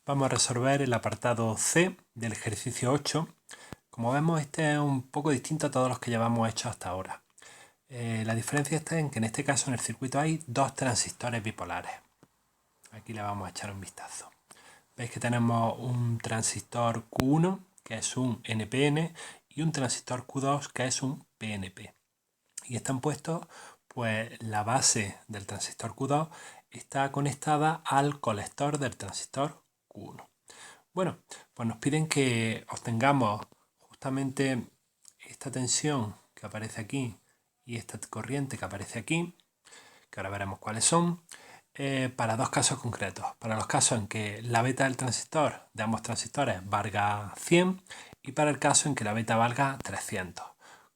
Vamos a resolver el apartado C del ejercicio 8. Como vemos, este es un poco distinto a todos los que llevamos hecho hasta ahora. La diferencia está en que en este caso en el circuito hay dos transistores bipolares. Aquí le vamos a echar un vistazo. Veis que tenemos un transistor Q1, que es un NPN, y un transistor Q2, que es un PNP. Y están puestos, pues la base del transistor Q2 está conectada al colector del transistor Q1. Bueno, pues nos piden que obtengamos justamente esta tensión que aparece aquí y esta corriente que aparece aquí, que ahora veremos cuáles son, para dos casos concretos. Para los casos en que la beta del transistor, de ambos transistores, valga 100 y para el caso en que la beta valga 300.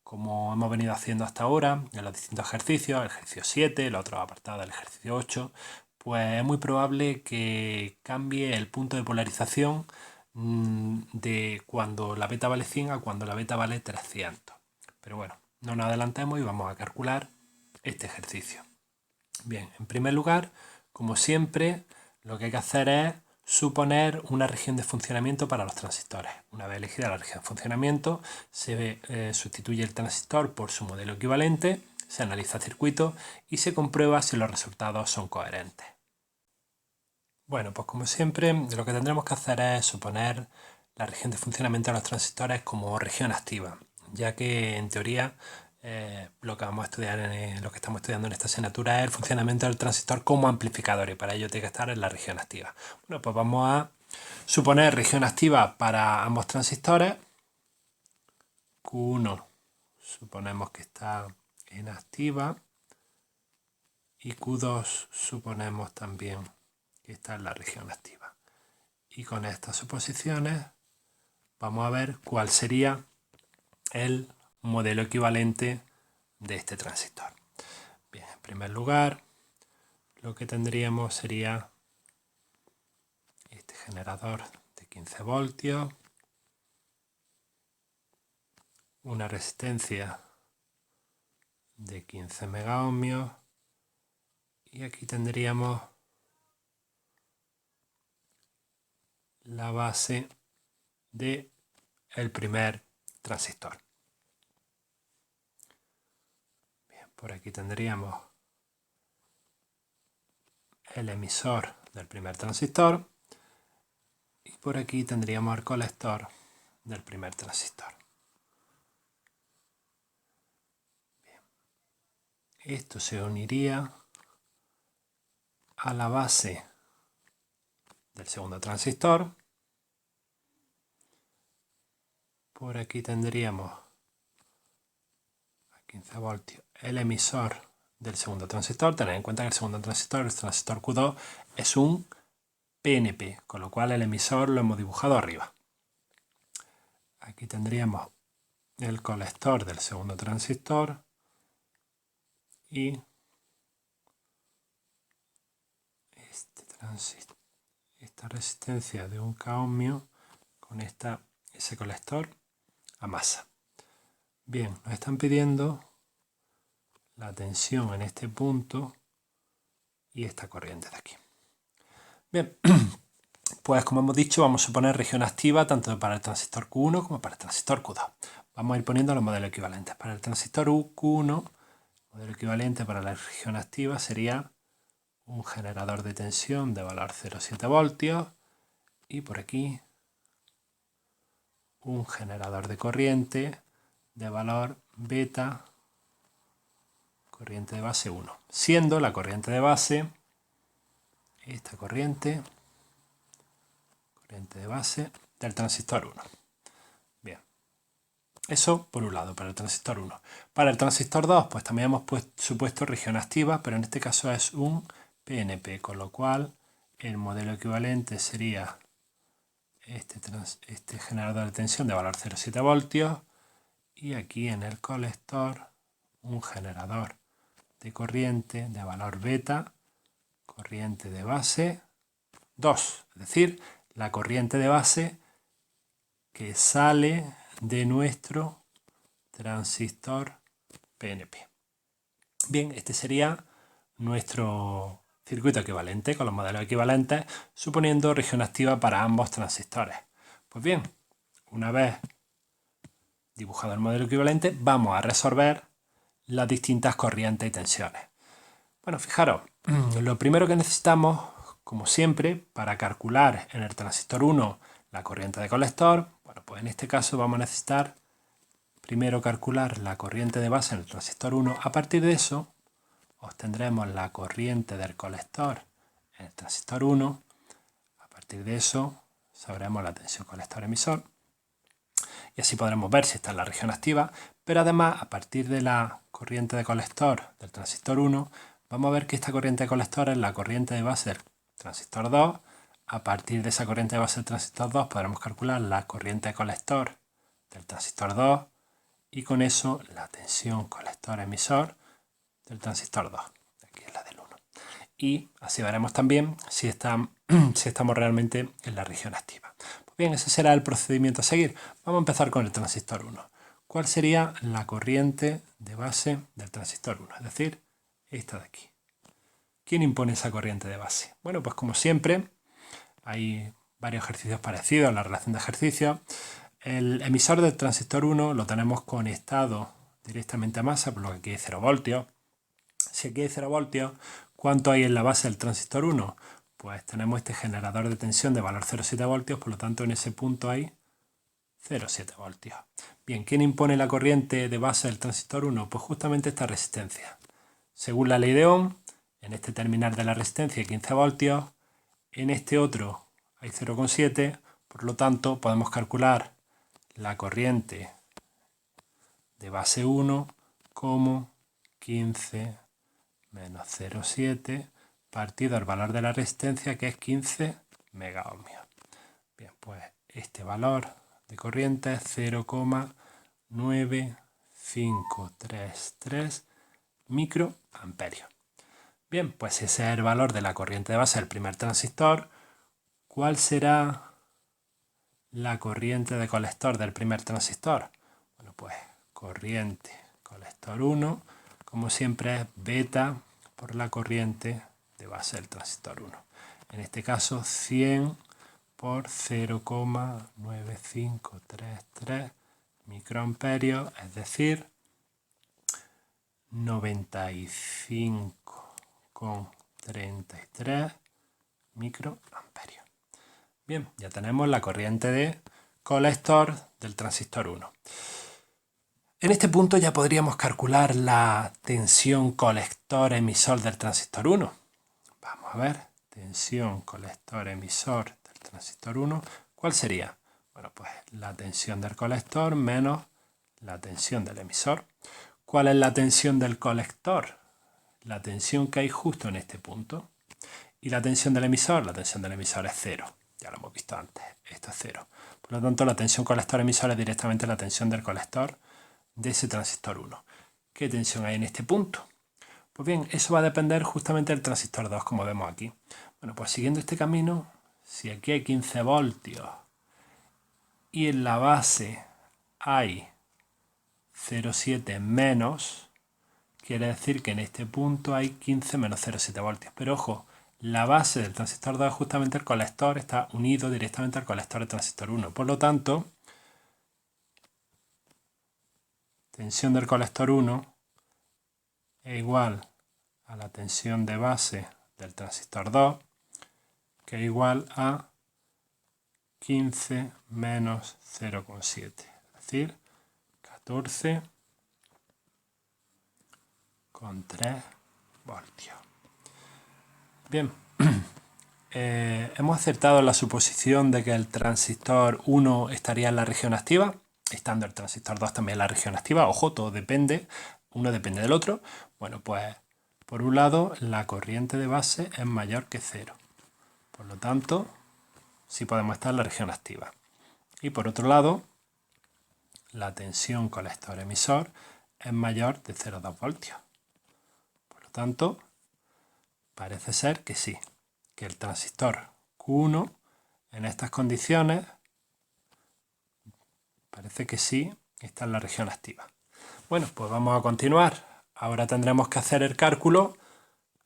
Como hemos venido haciendo hasta ahora en los distintos ejercicios, el ejercicio 7, el otro apartado del ejercicio 8, pues es muy probable que cambie el punto de polarización de cuando la beta vale 100 a cuando la beta vale 300. Pero bueno, no nos adelantemos y vamos a calcular este ejercicio. Bien, en primer lugar, como siempre, lo que hay que hacer es suponer una región de funcionamiento para los transistores. Una vez elegida la región de funcionamiento, se sustituye el transistor por su modelo equivalente, se analiza el circuito y se comprueba si los resultados son coherentes. Bueno, pues como siempre, lo que tendremos que hacer es suponer la región de funcionamiento de los transistores como región activa, ya que en teoría lo que vamos a estudiar lo que estamos estudiando en esta asignatura es el funcionamiento del transistor como amplificador y para ello tiene que estar en la región activa. Bueno, pues vamos a suponer región activa para ambos transistores. Q1 suponemos que está en activa y Q2 suponemos también que está en la región activa. Y con estas suposiciones vamos a ver cuál sería el modelo equivalente de este transistor. Bien, en primer lugar, lo que tendríamos sería este generador de 15 voltios, una resistencia de 15 megaohmios y aquí tendríamos la base del primer transistor. Bien, por aquí tendríamos el emisor del primer transistor y por aquí tendríamos el colector del primer transistor. Bien. Esto se uniría a la base del segundo transistor. Por aquí tendríamos a 15 voltios el emisor del segundo transistor. Tened en cuenta que el segundo transistor, el transistor Q2, es un PNP, con lo cual el emisor lo hemos dibujado arriba. Aquí tendríamos el colector del segundo transistor y esta resistencia de 1 ohmio conecta ese colector a masa. Bien, nos están pidiendo la tensión en este punto y esta corriente de aquí. Bien, pues como hemos dicho, vamos a suponer región activa tanto para el transistor Q1 como para el transistor Q2. Vamos a ir poniendo los modelos equivalentes. Para el transistor Q1, el modelo equivalente para la región activa sería un generador de tensión de valor 0,7 voltios y por aquí un generador de corriente de valor beta, corriente de base 1, siendo la corriente de base esta corriente de base del transistor 1. Bien, eso por un lado, para el transistor 1. Para el transistor 2, pues también hemos supuesto región activa, pero en este caso es un PNP, con lo cual el modelo equivalente sería este generador de tensión de valor 0,7 voltios y aquí en el colector un generador de corriente de valor beta, corriente de base 2, es decir, la corriente de base que sale de nuestro transistor PNP. Bien, este sería nuestro circuito equivalente con los modelos equivalentes, suponiendo región activa para ambos transistores. Pues bien, una vez dibujado el modelo equivalente, vamos a resolver las distintas corrientes y tensiones. Bueno, fijaros, lo primero que necesitamos, como siempre, para calcular en el transistor 1 la corriente de colector, bueno, pues en este caso vamos a necesitar primero calcular la corriente de base en el transistor 1. A partir de eso, obtendremos la corriente del colector en el transistor 1. A partir de eso, sabremos la tensión colector-emisor. Y así podremos ver si está en la región activa. Pero además, a partir de la corriente de colector del transistor 1, vamos a ver que esta corriente de colector es la corriente de base del transistor 2. A partir de esa corriente de base del transistor 2 podremos calcular la corriente de colector del transistor 2 y con eso la tensión colector-emisor del transistor 2. Aquí es la del 1. Y así veremos también si estamos realmente en la región activa. Pues bien, ese será el procedimiento a seguir. Vamos a empezar con el transistor 1. ¿Cuál sería la corriente de base del transistor 1? Es decir, esta de aquí. ¿Quién impone esa corriente de base? Bueno, pues como siempre, hay varios ejercicios parecidos a la relación de ejercicios. El emisor del transistor 1 lo tenemos conectado directamente a masa, por lo que aquí hay 0 voltios. Si aquí hay 0 voltios, ¿cuánto hay en la base del transistor 1? Pues tenemos este generador de tensión de valor 0,7 voltios, por lo tanto en ese punto hay 0,7 voltios. Bien, ¿quién impone la corriente de base del transistor 1? Pues justamente esta resistencia. Según la ley de Ohm, en este terminal de la resistencia hay 15 voltios, en este otro hay 0,7, por lo tanto podemos calcular la corriente de base 1 como 15 menos 0,7 partido al valor de la resistencia, que es 15 megaohmios. Bien, pues este valor de corriente es 0,9533 microamperios. Bien, pues ese es el valor de la corriente de base del primer transistor. ¿Cuál será la corriente de colector del primer transistor? Bueno, pues corriente colector 1, como siempre, es beta por la corriente de base del transistor 1. En este caso, 100 por 0,9533 microamperios, es decir, 95,33 microamperios. Bien, ya tenemos la corriente de colector del transistor 1. En este punto ya podríamos calcular la tensión colector-emisor del transistor 1. Vamos a ver, tensión colector-emisor del transistor 1. ¿Cuál sería? Bueno, pues la tensión del colector menos la tensión del emisor. ¿Cuál es la tensión del colector? La tensión que hay justo en este punto. ¿Y la tensión del emisor? La tensión del emisor es 0. Ya lo hemos visto antes. Esto es 0. Por lo tanto, la tensión colector-emisor es directamente la tensión del colector de ese transistor 1. ¿Qué tensión hay en este punto? Pues bien, eso va a depender justamente del transistor 2, como vemos aquí. Bueno, pues siguiendo este camino, si aquí hay 15 voltios y en la base hay 0,7 menos, quiere decir que en este punto hay 15 menos 0,7 voltios. Pero ojo, la base del transistor 2, justamente el colector, está unido directamente al colector del transistor 1. Por lo tanto, tensión del colector 1 es igual a la tensión de base del transistor 2, que es igual a 15 menos 0,7, es decir, 14,3 voltios. Bien, hemos acertado en la suposición de que el transistor 1 estaría en la región activa, estando el transistor 2 también en la región activa. Ojo, todo depende, uno depende del otro. Bueno, pues por un lado la corriente de base es mayor que 0. Por lo tanto, sí podemos estar en la región activa. Y por otro lado, la tensión colector-emisor es mayor de 0,2 voltios. Por lo tanto, parece ser que sí, que el transistor Q1 en estas condiciones parece que sí está en la región activa. Bueno, pues vamos a continuar. Ahora tendremos que hacer el cálculo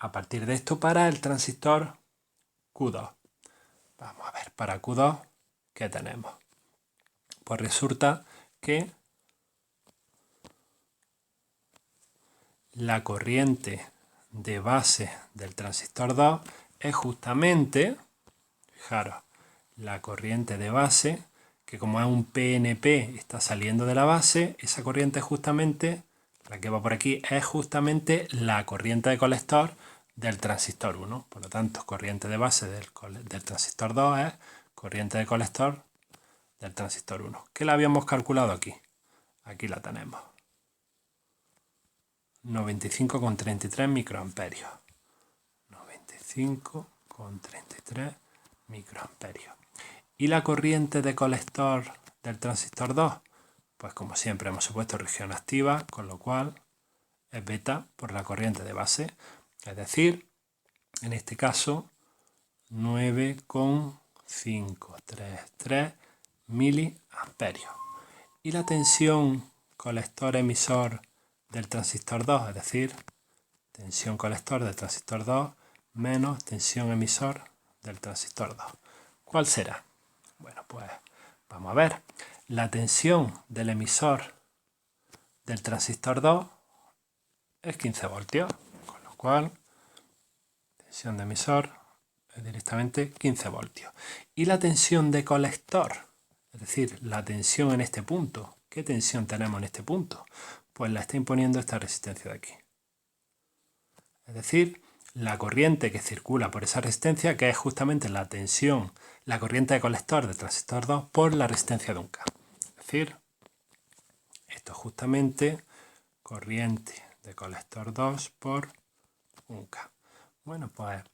a partir de esto para el transistor Q2. Vamos a ver, para Q2, ¿qué tenemos? Pues resulta que la corriente de base del transistor 2 es justamente, fijaros, la corriente de base, que como es un PNP, está saliendo de la base, esa corriente justamente, la que va por aquí, es justamente la corriente de colector del transistor 1. Por lo tanto, corriente de base del transistor 2 es corriente de colector del transistor 1. ¿Qué la habíamos calculado aquí? Aquí la tenemos. 95,33 microamperios. 95,33 microamperios. ¿Y la corriente de colector del transistor 2? Pues como siempre hemos supuesto región activa, con lo cual es beta por la corriente de base. Es decir, en este caso, 9,533 miliamperios. Y la tensión colector-emisor del transistor 2, es decir, tensión colector del transistor 2 menos tensión emisor del transistor 2. ¿Cuál será? Bueno, pues vamos a ver. La tensión del emisor del transistor 2 es 15 voltios, con lo cual tensión de emisor es directamente 15 voltios. Y la tensión de colector, es decir, la tensión en este punto. ¿Qué tensión tenemos en este punto? Pues la está imponiendo esta resistencia de aquí. Es decir, la corriente que circula por esa resistencia, que es justamente la tensión, la corriente de colector del transistor 2 por la resistencia de un K. Es decir, esto es justamente corriente de colector 2 por un K. Bueno, pues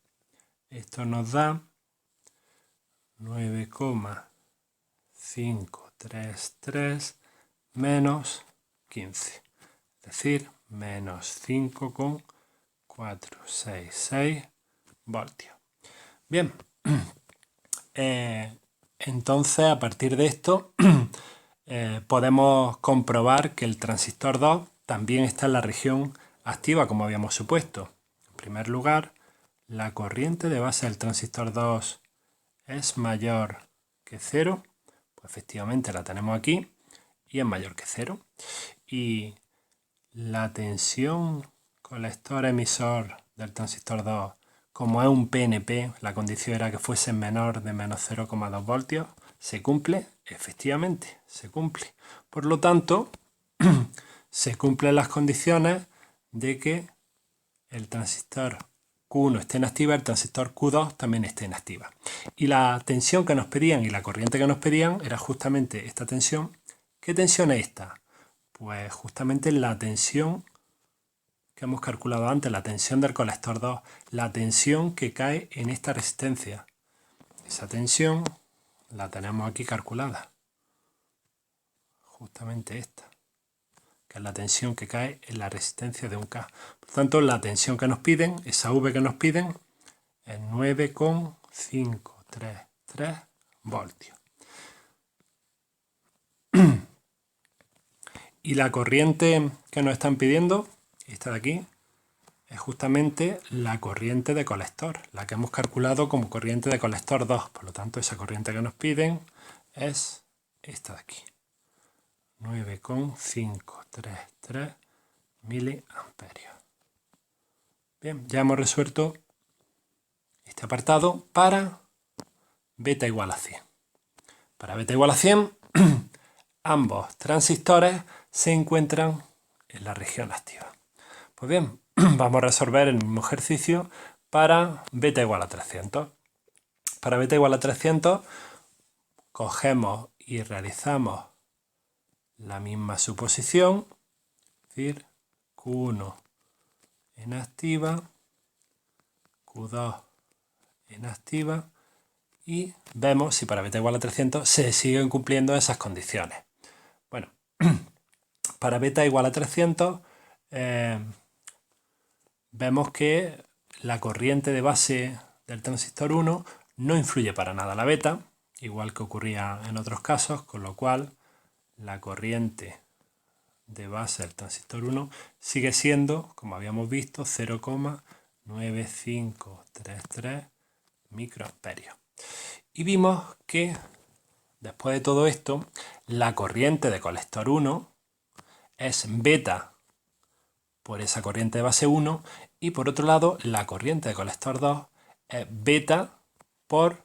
esto nos da 9,533 menos 15. Es decir, menos 5,466 voltios. Bien, entonces a partir de esto podemos comprobar que el transistor 2 también está en la región activa como habíamos supuesto. En primer lugar, la corriente de base del transistor 2 es mayor que 0, pues efectivamente la tenemos aquí y es mayor que 0. Y la tensión colector-emisor del transistor 2, como es un PNP, la condición era que fuese menor de menos 0,2 voltios, ¿se cumple? Efectivamente, se cumple. Por lo tanto, se cumplen las condiciones de que el transistor Q1 esté en activa, el transistor Q2 también esté en activa. Y la tensión que nos pedían y la corriente que nos pedían era justamente esta tensión. ¿Qué tensión es esta? Pues justamente la tensión que hemos calculado antes, la tensión del colector 2, la tensión que cae en esta resistencia. Esa tensión la tenemos aquí calculada. Justamente esta, que es la tensión que cae en la resistencia de un K. Por tanto, la tensión que nos piden, esa V que nos piden, es 9,533 voltios. Y la corriente que nos están pidiendo, esta de aquí, es justamente la corriente de colector, la que hemos calculado como corriente de colector 2. Por lo tanto, esa corriente que nos piden es esta de aquí. 9,533 miliamperios. Bien, ya hemos resuelto este apartado para beta igual a 100. Para beta igual a 100, ambos transistores se encuentran en la región activa. Pues bien, vamos a resolver el mismo ejercicio para beta igual a 300. Para beta igual a 300, cogemos y realizamos la misma suposición, es decir, Q1 en activa, Q2 en activa, y vemos si para beta igual a 300 se siguen cumpliendo esas condiciones. Bueno, para beta igual a 300 vemos que la corriente de base del transistor 1 no influye para nada a la beta, igual que ocurría en otros casos, con lo cual la corriente de base del transistor 1 sigue siendo, como habíamos visto, 0,2 9533 microamperios. Y vimos que después de todo esto, la corriente de colector 1 es beta por esa corriente de base 1 y por otro lado la corriente de colector 2 es beta por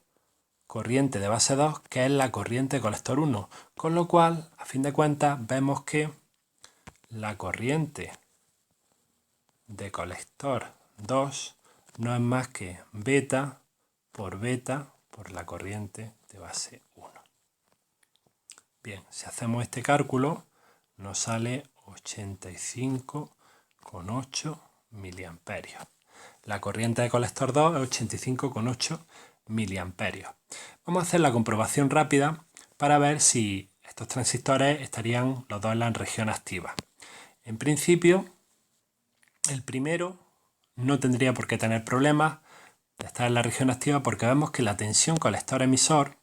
corriente de base 2, que es la corriente de colector 1, con lo cual a fin de cuentas vemos que la corriente de colector 2 no es más que beta por la corriente de base 1. Bien, si hacemos este cálculo nos sale 85,8 miliamperios. La corriente de colector 2 es 85,8 miliamperios. Vamos a hacer la comprobación rápida para ver si estos transistores estarían los dos en la región activa. En principio, el primero no tendría por qué tener problemas de estar en la región activa porque vemos que la tensión colector-emisor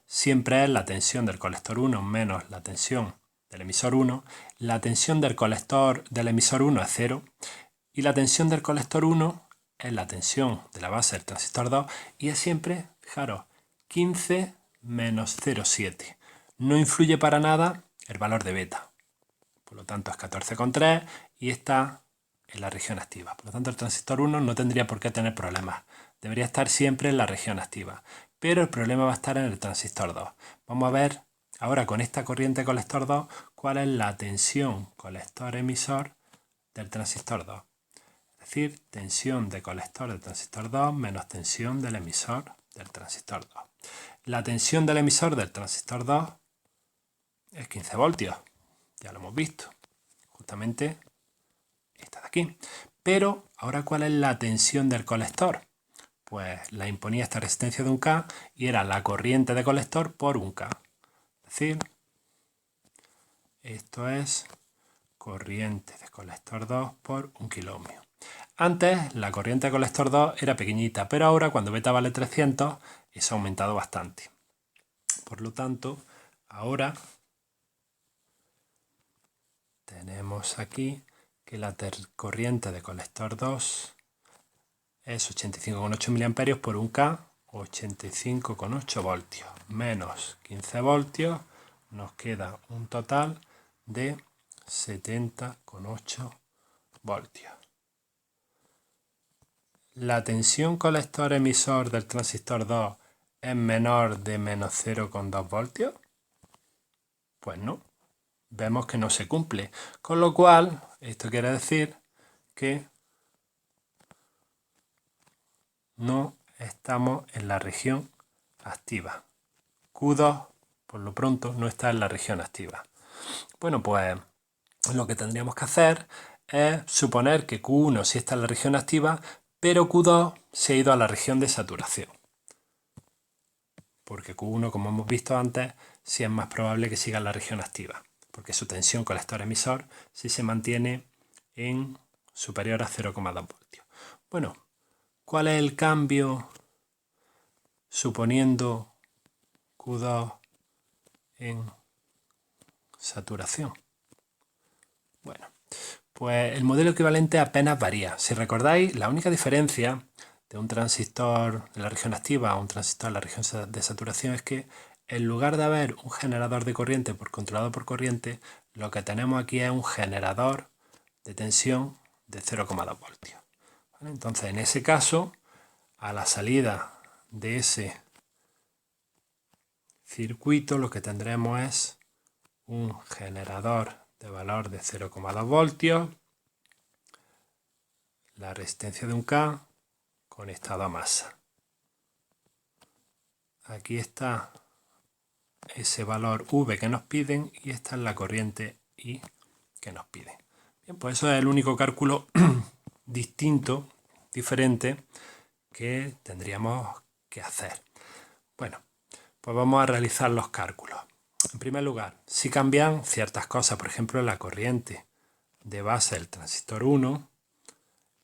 siempre es la tensión del colector 1 menos la tensión del emisor 1. La tensión del emisor 1 es 0 y la tensión del colector 1 es la tensión de la base del transistor 2 y es siempre, fijaros, 15 menos 0,7. No influye para nada el valor de beta. Por lo tanto es 14,3 y está en la región activa. Por lo tanto el transistor 1 no tendría por qué tener problemas. Debería estar siempre en la región activa. Pero el problema va a estar en el transistor 2. Vamos a ver ahora con esta corriente colector 2 cuál es la tensión colector-emisor del transistor 2. Es decir, tensión de colector del transistor 2 menos tensión del emisor del transistor 2. La tensión del emisor del transistor 2 es 15 voltios. Ya lo hemos visto. Justamente esta de aquí. Pero ahora, ¿cuál es la tensión del colector? Pues la imponía esta resistencia de 1K y era la corriente de colector por 1K. Es decir, esto es corriente de colector 2 por 1 kiloohmio. Antes la corriente de colector 2 era pequeñita, pero ahora cuando beta vale 300, eso ha aumentado bastante. Por lo tanto, ahora tenemos aquí que la corriente de colector 2 es 85,8 miliamperios por 1K, 85,8 voltios, menos 15 voltios, nos queda un total de 70,8 voltios. ¿La tensión colector-emisor del transistor 2 es menor de menos 0,2 voltios? Pues no, vemos que no se cumple, con lo cual esto quiere decir que no estamos en la región activa. Q2, por lo pronto, no está en la región activa. Bueno, pues lo que tendríamos que hacer es suponer que Q1 sí está en la región activa, pero Q2 se ha ido a la región de saturación. Porque Q1, como hemos visto antes, sí es más probable que siga en la región activa, porque su tensión colector-emisor sí se mantiene en superior a 0,2 voltios. Bueno, ¿cuál es el cambio suponiendo Q2 en saturación? Bueno, pues el modelo equivalente apenas varía. Si recordáis, la única diferencia de un transistor de la región activa a un transistor de la región de saturación es que en lugar de haber un generador de corriente por controlador por corriente, lo que tenemos aquí es un generador de tensión de 0,2 voltios. ¿Vale? Entonces, en ese caso, a la salida de ese circuito lo que tendremos es un generador de valor de 0,2 voltios, la resistencia de 1K conectado a masa. Aquí está ese valor V que nos piden y esta es la corriente I que nos piden. Bien, pues eso es el único cálculo distinto, diferente, que tendríamos que hacer. Bueno, pues vamos a realizar los cálculos. En primer lugar, si cambian ciertas cosas, por ejemplo la corriente de base del transistor 1,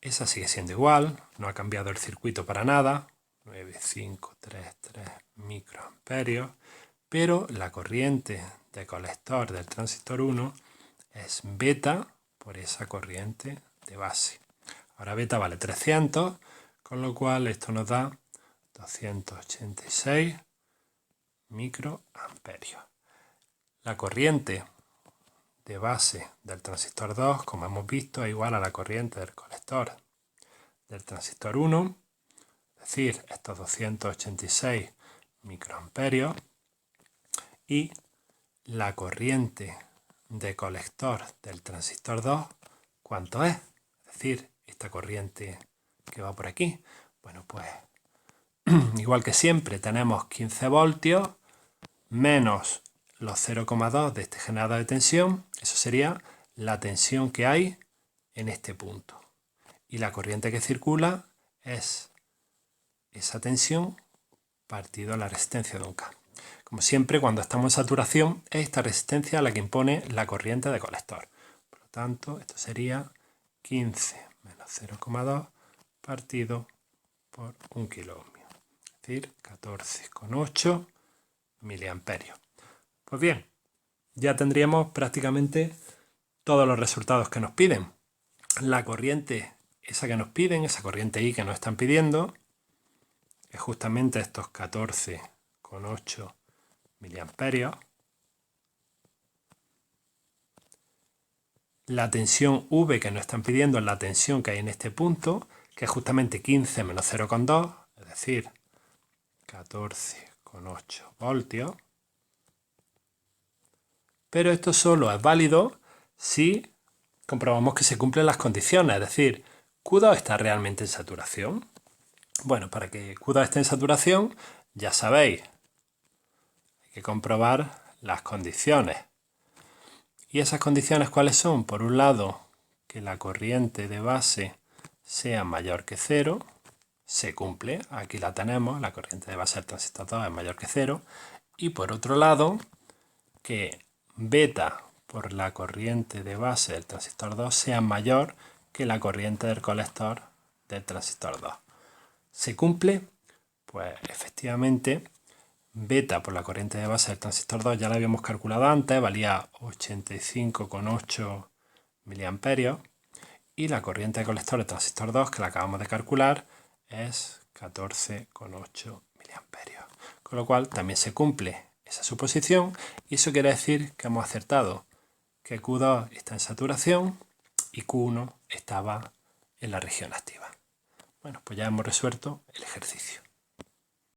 esa sigue siendo igual, no ha cambiado el circuito para nada, 9533 microamperios, pero la corriente de colector del transistor 1 es beta por esa corriente de base. Ahora beta vale 300, con lo cual esto nos da 286 microamperios. La corriente de base del transistor 2, como hemos visto, es igual a la corriente del colector del transistor 1, es decir, estos 286 microamperios, y la corriente de colector del transistor 2, ¿cuánto es? Es decir, esta corriente que va por aquí. Bueno, pues igual que siempre tenemos 15 voltios menos los 0,2 de este generador de tensión. Eso sería la tensión que hay en este punto. Y la corriente que circula es esa tensión partido la resistencia de un K. Como siempre, cuando estamos en saturación, es esta resistencia la que impone la corriente de colector. Por lo tanto, esto sería 15 menos 0,2 partido por 1 kilo ohmio. Es decir, 14,8 miliamperios. Pues bien, ya tendríamos prácticamente todos los resultados que nos piden. La corriente, esa que nos piden, esa corriente I que nos están pidiendo, es justamente estos 14,8 miliamperios. La tensión V que nos están pidiendo es la tensión que hay en este punto, que es justamente 15 menos 0,2, es decir, 14,8 voltios. Pero esto solo es válido si comprobamos que se cumplen las condiciones, es decir, Q2 está realmente en saturación. Bueno, para que Q2 esté en saturación, ya sabéis, hay que comprobar las condiciones. ¿Y esas condiciones cuáles son? Por un lado, que la corriente de base sea mayor que 0, se cumple, aquí la tenemos, la corriente de base del transistor 2 es mayor que 0, y por otro lado, que beta por la corriente de base del transistor 2 sea mayor que la corriente del colector del transistor 2. ¿Se cumple? Pues efectivamente, beta por la corriente de base del transistor 2 ya la habíamos calculado antes, valía 85,8 miliamperios, y la corriente de colector del transistor 2, que la acabamos de calcular, es 14,8 miliamperios. Con lo cual también se cumple esa suposición, y eso quiere decir que hemos acertado que Q2 está en saturación y Q1 estaba en la región activa. Bueno, pues ya hemos resuelto el ejercicio.